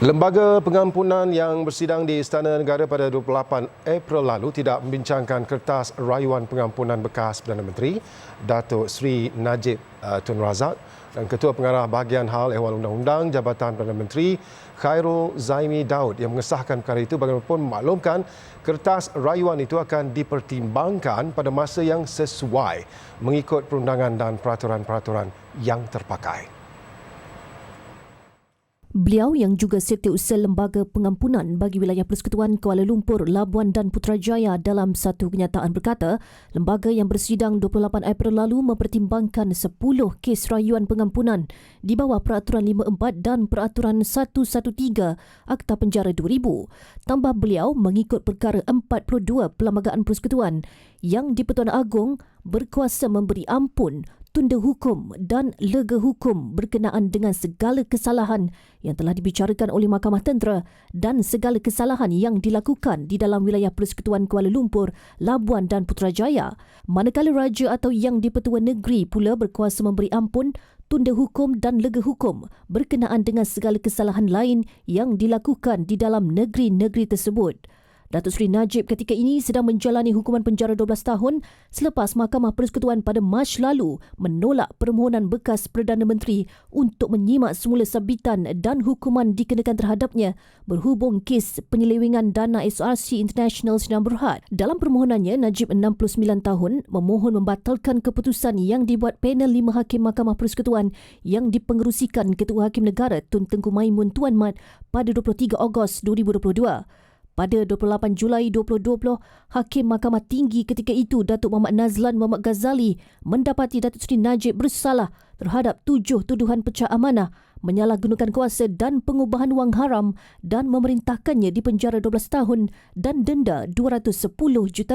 Lembaga pengampunan yang bersidang di Istana Negara pada 28 April lalu tidak membincangkan kertas rayuan pengampunan bekas Perdana Menteri Datuk Seri Najib Tun Razak dan Ketua Pengarah Bahagian Hal Ehwal Undang-Undang Jabatan Perdana Menteri Khairul Zaimi Daud yang mengesahkan perkara itu bagaimanapun memaklumkan kertas rayuan itu akan dipertimbangkan pada masa yang sesuai mengikut perundangan dan peraturan-peraturan yang terpakai. Beliau yang juga Setiausaha Lembaga Pengampunan bagi Wilayah Persekutuan Kuala Lumpur, Labuan dan Putrajaya dalam satu kenyataan berkata, lembaga yang bersidang 28 April lalu mempertimbangkan 10 kes rayuan pengampunan di bawah Peraturan 54 dan Peraturan 113 Akta Penjara 2000. Tambah beliau mengikut perkara 42 Perlembagaan Persekutuan yang di-Pertuan Agong berkuasa memberi ampun, tunda hukum dan lega hukum berkenaan dengan segala kesalahan yang telah dibicarakan oleh Mahkamah Tentera dan segala kesalahan yang dilakukan di dalam wilayah Persekutuan Kuala Lumpur, Labuan dan Putrajaya. Manakala Raja atau Yang di-Pertua Negeri pula berkuasa memberi ampun, tunda hukum dan lega hukum berkenaan dengan segala kesalahan lain yang dilakukan di dalam negeri-negeri tersebut. Datuk Seri Najib ketika ini sedang menjalani hukuman penjara 12 tahun selepas Mahkamah Persekutuan pada Mac lalu menolak permohonan bekas Perdana Menteri untuk menyimak semula sabitan dan hukuman dikenakan terhadapnya berhubung kes penyelewengan dana SRC International Sdn Bhd. Dalam permohonannya, Najib 69 tahun memohon membatalkan keputusan yang dibuat panel 5 Hakim Mahkamah Persekutuan yang dipengerusikan Ketua Hakim Negara Tun Tengku Maimun Tuan Mat pada 23 Ogos 2022. Pada 28 Julai 2020, Hakim Mahkamah Tinggi ketika itu Datuk Muhammad Nazlan Muhammad Ghazali mendapati Datuk Seri Najib bersalah terhadap 7 tuduhan pecah amanah, menyalahgunakan kuasa dan pengubahan wang haram dan memerintahkannya dipenjara 12 tahun dan denda RM210 juta.